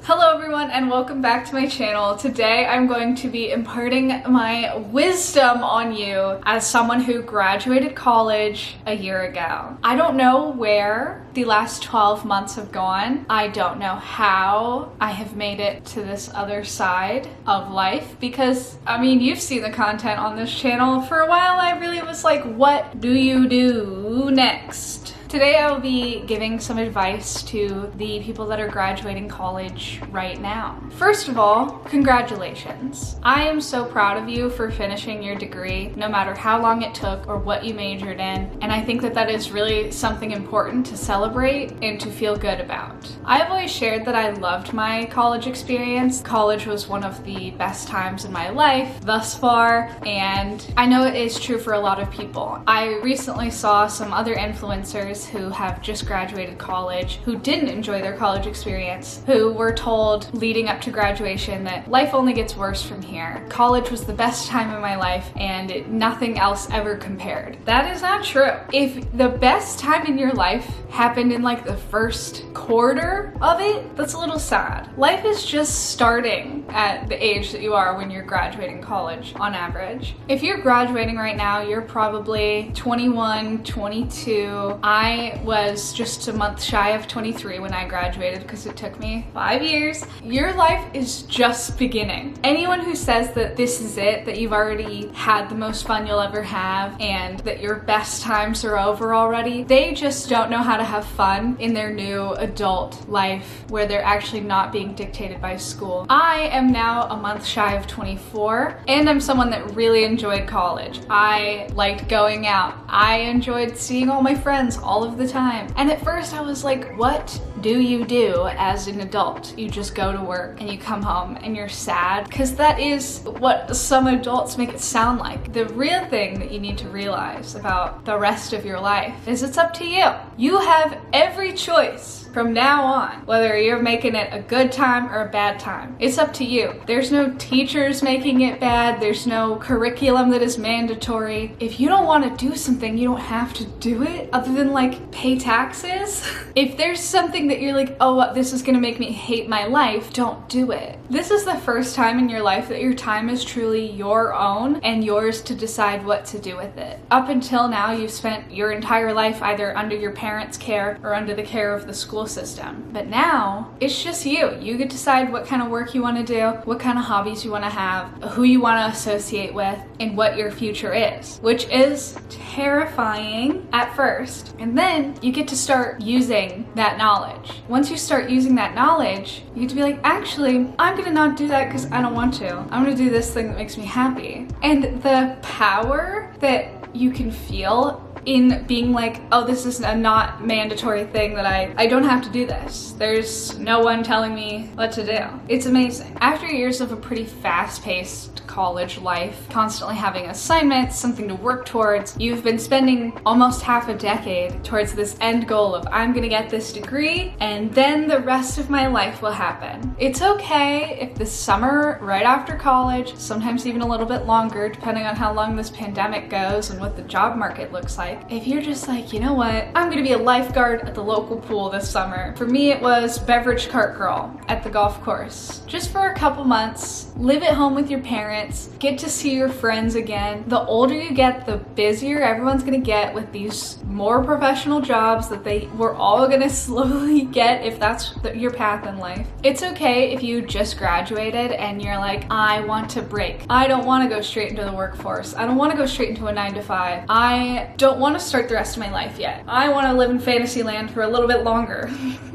Hello everyone and welcome back to my channel. Today I'm going to be imparting my wisdom on you as someone who graduated college a year ago. I don't know where the last 12 months have gone. I don't know how I have made it to this other side of life because, I mean, you've seen the content on this channel. For a while I really was like, what do you do next? Today I will be giving some advice to the people that are graduating college right now. First of all, congratulations. I am so proud of you for finishing your degree, no matter how long it took or what you majored in, and I think that that is really something important to celebrate and to feel good about. I've always shared that I loved my college experience. College was one of the best times in my life thus far, and I know it is true for a lot of people. I recently saw some other influencers who have just graduated college, who didn't enjoy their college experience, who were told leading up to graduation that life only gets worse from here. College was the best time of my life and nothing else ever compared. That is not true. If the best time in your life happened in like the first quarter of it, that's a little sad. Life is just starting at the age that you are when you're graduating college on average. If you're graduating right now, you're probably 21, 22. I was just a month shy of 23 when I graduated because it took me 5 years. Your life is just beginning. Anyone who says that this is it, that you've already had the most fun you'll ever have, and that your best times are over already, they just don't know how to have fun in their new adult life where they're actually not being dictated by school. I am now a month shy of 24, and I'm someone that really enjoyed college. I liked going out. I enjoyed seeing all my friends all of the time. And at first I was like, what do you do as an adult? You just go to work and you come home and you're sad, because that is what some adults make it sound like. The real thing that you need to realize about the rest of your life is it's up to you. You have every choice from now on, whether you're making it a good time or a bad time. It's up to you. There's no teachers making it bad. There's no curriculum that is mandatory. If you don't want to do something, you don't have to do it, other than like pay taxes. If there's something that you're like, oh, this is gonna make me hate my life, don't do it. This is the first time in your life that your time is truly your own and yours to decide what to do with it. Up until now, you've spent your entire life either under your parents' care or under the care of the school system. But now, it's just you. You get to decide what kind of work you want to do, what kind of hobbies you want to have, who you want to associate with, and what your future is, which is terrifying at first. And then you get to start using that knowledge. Once you start using that knowledge, you get to be like, actually, I'm gonna not do that because I don't want to. I'm gonna do this thing that makes me happy. And the power that you can feel in being like, oh, this is a not mandatory thing, that I don't have to do this. There's no one telling me what to do. It's amazing. After years of a pretty fast-paced college life, constantly having assignments, something to work towards, you've been spending almost half a decade towards this end goal of, I'm gonna get this degree and then the rest of my life will happen. It's okay if this summer right after college, sometimes even a little bit longer depending on how long this pandemic goes and what the job market looks like, if you're just like, you know what, I'm gonna be a lifeguard at the local pool this summer. For me, it was beverage cart girl at the golf course. Just for a couple months, live at home with your parents, get to see your friends again. The older you get, the busier everyone's gonna get with these more professional jobs that we're all gonna slowly get if that's your path in life. It's okay if you just graduated and you're like, I want to break. I don't wanna go straight into the workforce. I don't wanna go straight into a 9-to-5. I don't want to start the rest of my life yet. I want to live in fantasy land for a little bit longer.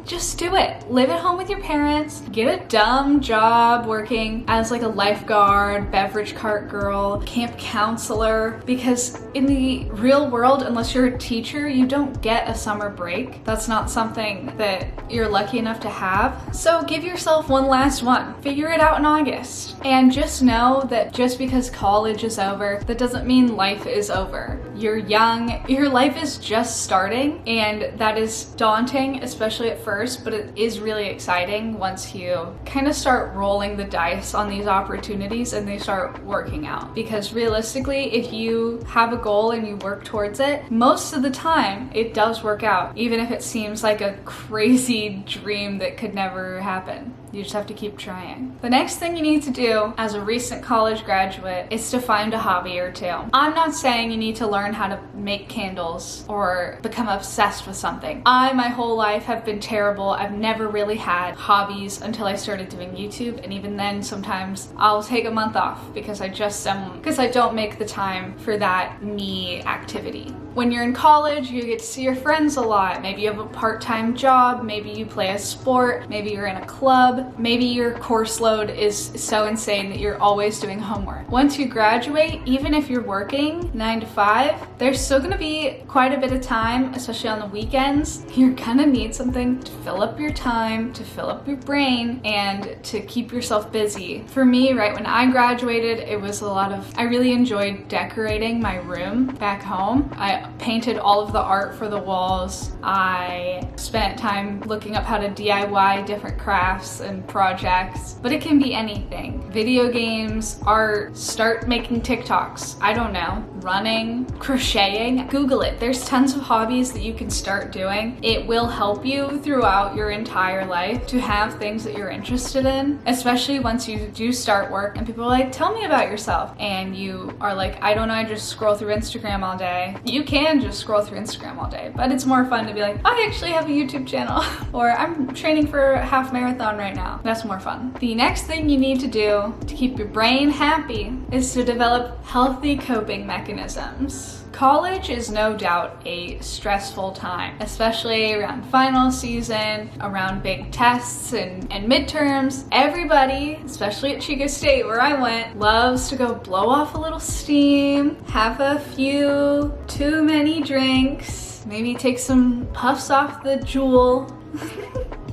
Just do it. Live at home with your parents, get a dumb job working as like a lifeguard, beverage cart girl, camp counselor, because in the real world, unless you're a teacher, you don't get a summer break. That's not something that you're lucky enough to have. So give yourself one last one. Figure it out in August. And just know that just because college is over, that doesn't mean life is over. You're young, your life is just starting, and that is daunting, especially at first, but it is really exciting once you kind of start rolling the dice on these opportunities and they start working out. Because realistically, if you have a goal and you work towards it, most of the time it does work out, even if it seems like a crazy dream that could never happen. You just have to keep trying. The next thing you need to do as a recent college graduate is to find a hobby or two. I'm not saying you need to learn how to make candles or become obsessed with something. I, my whole life, have been terrible. I've never really had hobbies until I started doing YouTube, and even then sometimes I'll take a month off because I don't make the time for that me activity. When you're in college, you get to see your friends a lot. Maybe you have a part-time job, maybe you play a sport, maybe you're in a club, maybe your course load is so insane that you're always doing homework. Once you graduate, even if you're working 9 to 5, there's still gonna be quite a bit of time, especially on the weekends. You're gonna need something to fill up your time, to fill up your brain, and to keep yourself busy. For me, right when I graduated, it was I really enjoyed decorating my room back home. I painted all of the art for the walls. I spent time looking up how to DIY different crafts and projects, but it can be anything. Video games, art, start making TikToks, I don't know, running, crocheting, Google it. There's tons of hobbies that you can start doing. It will help you throughout your entire life to have things that you're interested in, especially once you do start work and people are like, tell me about yourself. And you are like, I don't know, I just scroll through Instagram all day. You can just scroll through Instagram all day, but it's more fun to be like, I actually have a YouTube channel or I'm training for a half marathon right now. That's more fun. The next thing you need to do to keep your brain happy is to develop healthy coping mechanisms. College is no doubt a stressful time, especially around final season, around big tests and midterms. Everybody, especially at Chico State where I went, loves to go blow off a little steam, have a few too many drinks, maybe take some puffs off the Juul.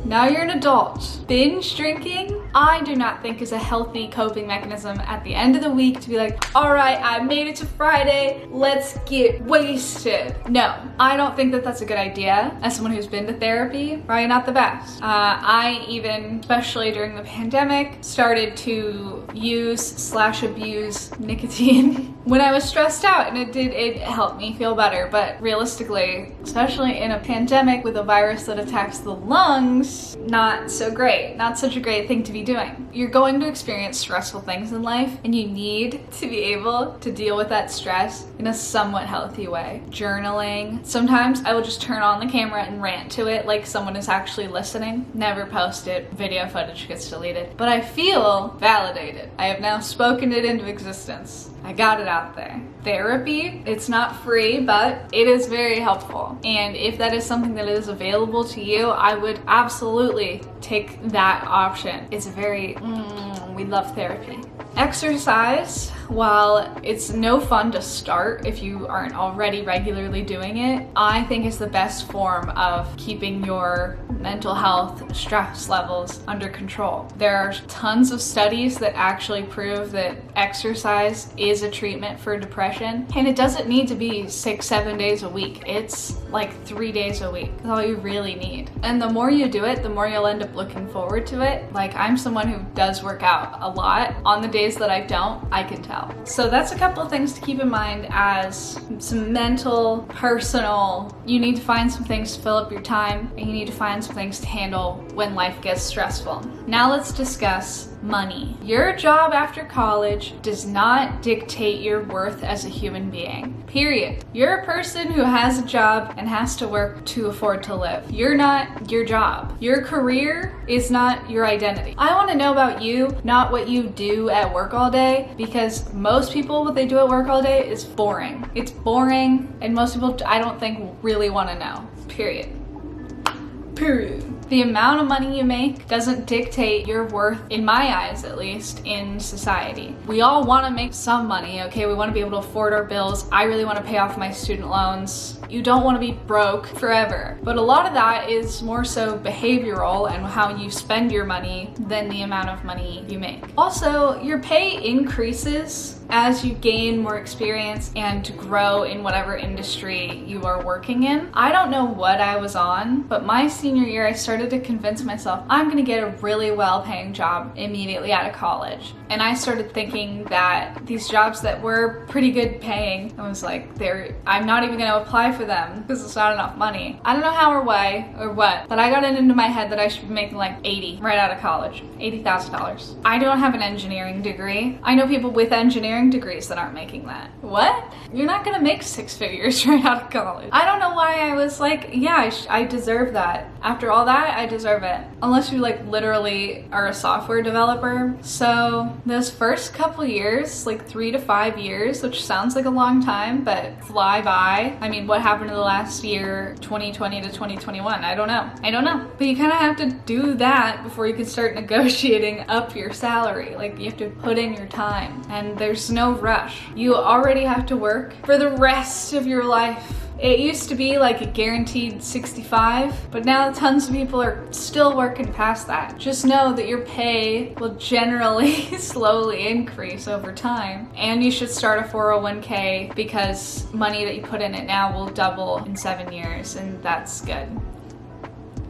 Now you're an adult. Binge drinking, I do not think is a healthy coping mechanism at the end of the week to be like, all right, I made it to Friday, let's get wasted. No, I don't think that that's a good idea. As someone who's been to therapy, probably not the best. I even, especially during the pandemic, started to use/abuse nicotine when I was stressed out, and it helped me feel better. But realistically, especially in a pandemic with a virus that attacks the lungs, not so great. Not such a great thing to be doing. You're going to experience stressful things in life, and you need to be able to deal with that stress in a somewhat healthy way. Journaling. Sometimes I will just turn on the camera and rant to it like someone is actually listening. Never post it. Video footage gets deleted. But I feel validated. I have now spoken it into existence. I got it out there. Therapy, it's not free, but it is very helpful. And if that is something that is available to you, I would absolutely take that option. It's we love therapy. Exercise, while it's no fun to start if you aren't already regularly doing it, I think is the best form of keeping your mental health stress levels under control. There are tons of studies that actually prove that exercise is a treatment for depression, and it doesn't need to be 6-7 days a week. It's like 3 days a week. That's all you really need. And the more you do it, the more you'll end up looking forward to it. Like, I'm someone who does work out a lot. On the days that I don't, I can tell. So that's a couple of things to keep in mind as some mental, personal. You need to find some things to fill up your time, and you need to find some things to handle when life gets stressful. Now let's discuss money. Your job after college does not dictate your worth as a human being. Period. You're a person who has a job and has to work to afford to live. You're not your job. Your career is not your identity. I want to know about you, not what you do at work all day, because most people, what they do at work all day is boring. It's boring, and most people, I don't think, really want to know. Period. The amount of money you make doesn't dictate your worth, in my eyes at least, in society. We all want to make some money, okay? We want to be able to afford our bills. I really want to pay off my student loans. You don't want to be broke forever. But a lot of that is more so behavioral and how you spend your money than the amount of money you make. Also, your pay increases as you gain more experience and grow in whatever industry you are working in. I don't know what I was on, but my senior year I started to convince myself I'm gonna get a really well-paying job immediately out of college. And I started thinking that these jobs that were pretty good paying, I was like, I'm not even gonna apply for them because it's not enough money. I don't know how or why or what, but I got it into my head that I should be making like 80 right out of college, $80,000. I don't have an engineering degree. I know people with engineering degrees that aren't making that. What? You're not gonna make 6 figures right out of college. I don't know why I was like, yeah, I deserve that. After all that, I deserve it. Unless you like literally are a software developer. So those first couple years, like 3 to 5 years, which sounds like a long time, but fly by. I mean, what happened in the last year, 2020 to 2021? I don't know. But you kind of have to do that before you can start negotiating up your salary. Like, you have to put in your time, and there's no rush. You already have to work for the rest of your life. It used to be like a guaranteed 65, but now tons of people are still working past that. Just know that your pay will generally slowly increase over time, and you should start a 401k because money that you put in it now will double in 7 years, and that's good.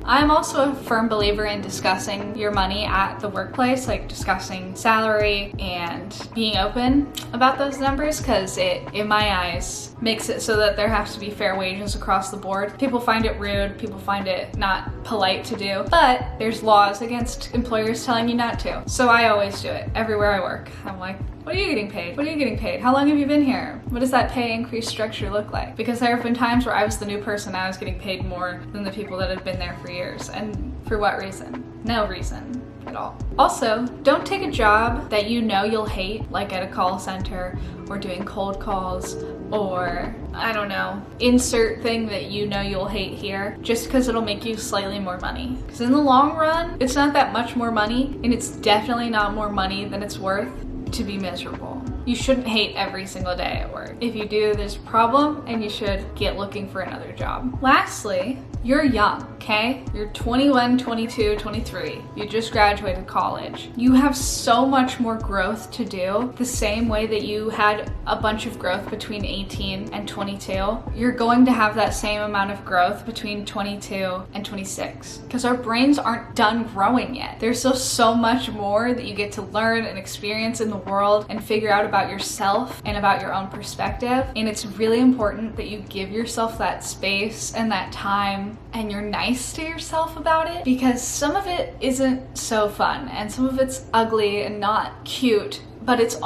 I'm also a firm believer in discussing your money at the workplace, like discussing salary and being open about those numbers, because it, in my eyes, makes it so that there has to be fair wages across the board. People find it rude, people find it not polite to do, but there's laws against employers telling you not to. So I always do it everywhere I work. I'm like, what are you getting paid? What are you getting paid? How long have you been here? What does that pay increase structure look like? Because there have been times where I was the new person, I was getting paid more than the people that had been there for years. And for what reason? No reason at all. Also, don't take a job that you know you'll hate, like at a call center or doing cold calls, or I don't know, insert thing that you know you'll hate here, just because it'll make you slightly more money. Because in the long run, it's not that much more money, and it's definitely not more money than it's worth to be miserable. You shouldn't hate every single day at work. If you do, there's a problem, and you should get looking for another job. Lastly, you're young, okay? You're 21, 22, 23. You just graduated college. You have so much more growth to do. The same way that you had a bunch of growth between 18 and 22, you're going to have that same amount of growth between 22 and 26. Because our brains aren't done growing yet. There's still so much more that you get to learn and experience in the world and figure out about yourself and about your own perspective. And it's really important that you give yourself that space and that time, and you're nice to yourself about it, because some of it isn't so fun and some of it's ugly and not cute. But it's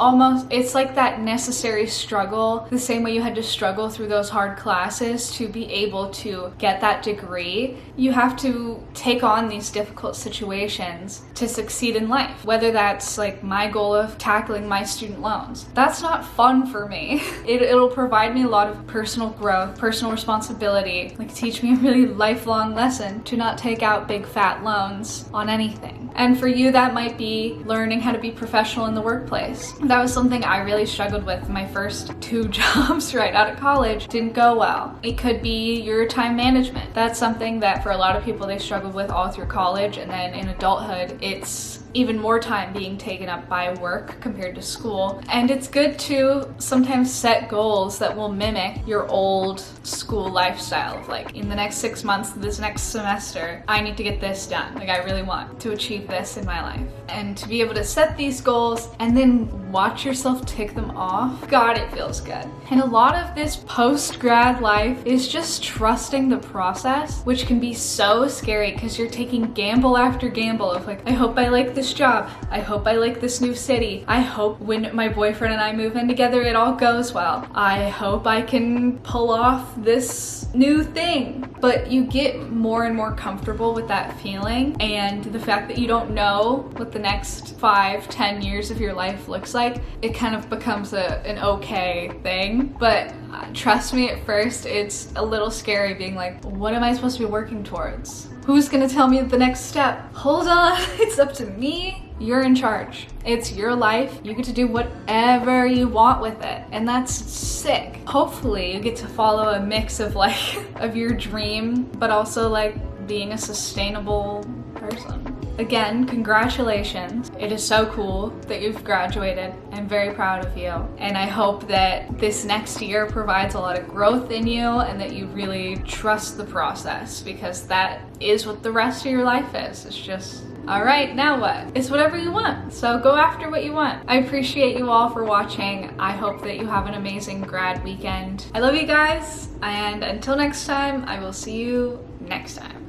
like that necessary struggle, the same way you had to struggle through those hard classes to be able to get that degree. You have to take on these difficult situations to succeed in life. Whether that's like my goal of tackling my student loans. That's not fun for me. It'll provide me a lot of personal growth, personal responsibility, like teach me a really lifelong lesson to not take out big fat loans on anything. And for you, that might be learning how to be professional in the workplace. That was something I really struggled with. My first 2 jobs right out of college didn't go well. It could be your time management. That's something that for a lot of people they struggled with all through college, and then in adulthood it's even more time being taken up by work compared to school. And it's good to sometimes set goals that will mimic your old school lifestyle of like, in the next 6 months, this next semester, I need to get this done. Like, I really want to achieve this in my life. And to be able to set these goals and then watch yourself tick them off, God, it feels good. And a lot of this post-grad life is just trusting the process, which can be so scary because you're taking gamble after gamble of like, I hope I like this job. I hope I like this new city. I hope when my boyfriend and I move in together, it all goes well. I hope I can pull off this new thing. But you get more and more comfortable with that feeling, and the fact that you don't know what the next 5-10 years of your life looks like, it kind of becomes an okay thing. But trust me, at first it's a little scary being like, what am I supposed to be working towards? Who's gonna tell me the next step? Hold on, it's up to me. You're in charge. It's your life. You get to do whatever you want with it. And that's sick. Hopefully you get to follow a mix of like, of your dream, but also like being a sustainable person. Again, congratulations. It is so cool that you've graduated. I'm very proud of you. And I hope that this next year provides a lot of growth in you and that you really trust the process, because that is what the rest of your life is. It's just, all right, now what? It's whatever you want. So go after what you want. I appreciate you all for watching. I hope that you have an amazing grad weekend. I love you guys. And until next time, I will see you next time.